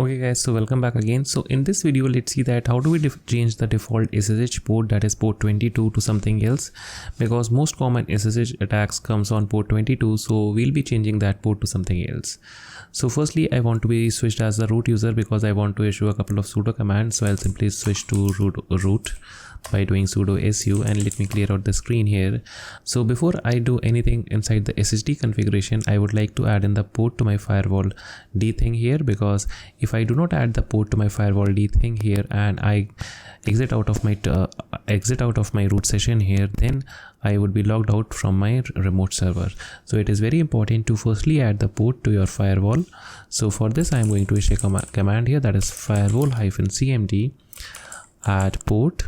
Okay guys, so welcome back again. So in this video, let's see that how do we change the default SSH port, that is port 22, to something else, because most common SSH attacks comes on port 22, so we'll be changing that port to something else. So firstly, I want to be switched as the root user because I want to issue a couple of sudo commands, so I'll simply switch to root by doing sudo su, and let me clear out the screen here. So before I do anything inside the SSD configuration, I would like to add in the port to my firewall D thing here, because if I do not add the port to my firewall D thing here and I exit out of my root session here, then I would be logged out from my remote server. So it is very important to firstly add the port to your firewall. So for this I am going to issue a command here, that is firewall-cmd add port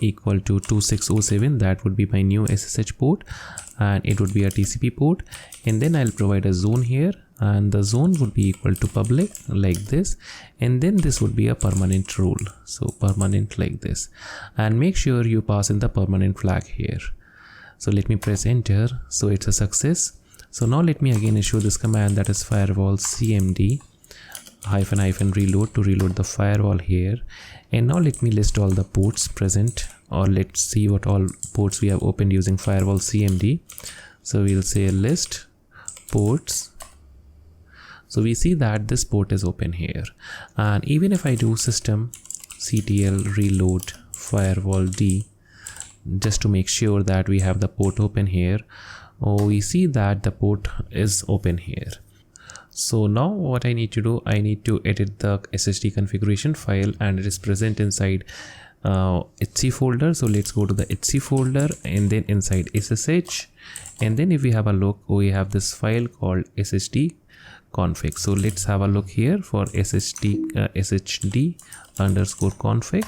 equal to 2607. That would be my new SSH port and it would be a TCP port, and then I'll provide a zone here, and the zone would be equal to public like this, and then this would be a permanent rule, so permanent like this, and make sure you pass in the permanent flag here. So let me press enter. So it's a success. So now let me again issue this command, that is firewall cmd -- reload to reload the firewall here, and now let me list all the ports present, or let's see what all ports we have opened using firewall cmd. So we'll say list ports. So we see that this port is open here, and even if I do systemctl reload firewall d just to make sure that we have the port open here, we see that the port is open here. So now what I need to do, I need to edit the SSD configuration file, and it is present inside etc folder. So let's go to the etc folder and then inside SSH, and then if we have a look, we have this file called SSD config. So let's have a look here for shd_config.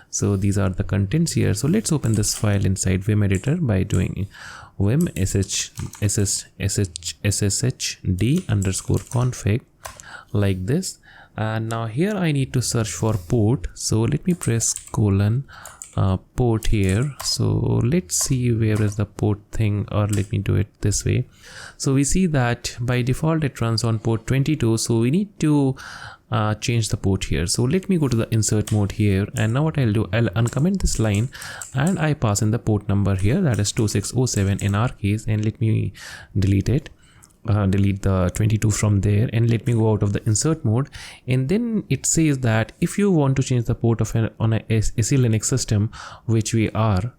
So these are the contents here. So let's open this file inside Vim editor by doing vim sshd_config like this. And now here I need to search for port. So let me press colon port here. So let's see where is the port thing, or let me do it this way. So we see that by default it runs on port 22, so we need to change the port here. So let me go to the insert mode here, and now what I'll do, I'll uncomment this line and I pass in the port number here, that is 2607 in our case, and let me delete it. Delete the 22 from there, and let me go out of the insert mode. And then it says that if you want to change the port of on a SE Linux system, which we are,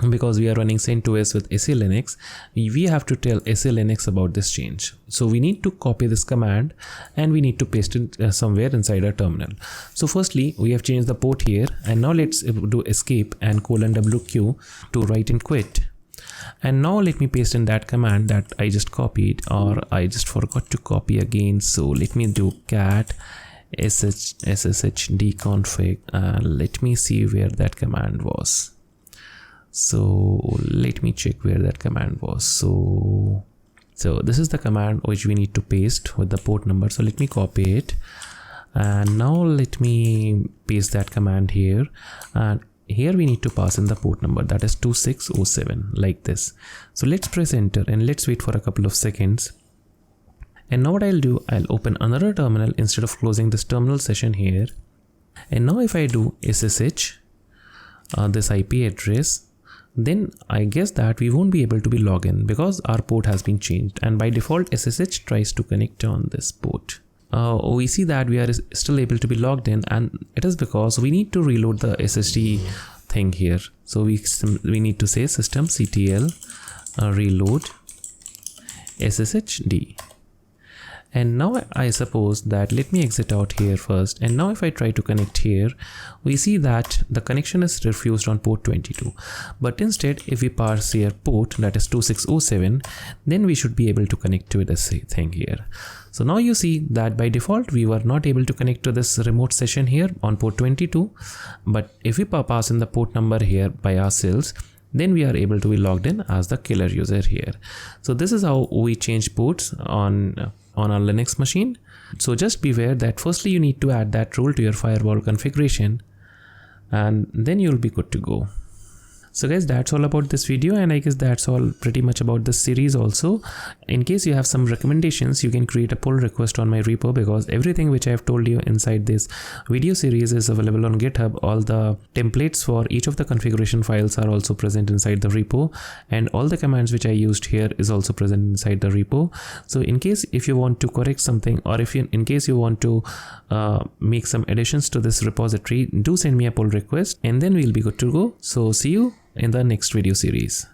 because we are running CentOS with SE Linux, we have to tell SE Linux about this change. So we need to copy this command and we need to paste it somewhere inside our terminal. So firstly, we have changed the port here, and now let's do escape and :wq to write and quit. And now let me paste in that command that I just copied, or I just forgot to copy again. So let me do cat sshd_config, and let me see where that command was. So let me check where that command was. So this is the command which we need to paste with the port number. So let me copy it, and now let me paste that command here, and here we need to pass in the port number, that is 2607 like this. So let's press enter and let's wait for a couple of seconds. And now what I'll do, I'll open another terminal instead of closing this terminal session here. And now if I do SSH this IP address, then I guess that we won't be able to be logged in because our port has been changed, and by default SSH tries to connect on this port. We see that we are still able to be logged in, and it is because we need to reload the SSD thing here. So we need to say systemctl reload sshd. And now I suppose that let me exit out here first, and now if I try to connect here, we see that the connection is refused on port 22. But instead, if we parse here port, that is 2607, then we should be able to connect to this thing here. So now you see that by default we were not able to connect to this remote session here on port 22, but if we pass in the port number here by ourselves, then we are able to be logged in as the killer user here. So this is how we change ports on our Linux machine. So just beware that firstly you need to add that rule to your firewall configuration, and then you'll be good to go. So guys, that's all about this video, and I guess that's all pretty much about this series also. In case you have some recommendations, you can create a pull request on my repo, because everything which I have told you inside this video series is available on GitHub. All the templates for each of the configuration files are also present inside the repo, and all the commands which I used here is also present inside the repo. So in case if you want to correct something, or if in case you want to make some additions to this repository, do send me a pull request and then we'll be good to go. So see you in the next video series.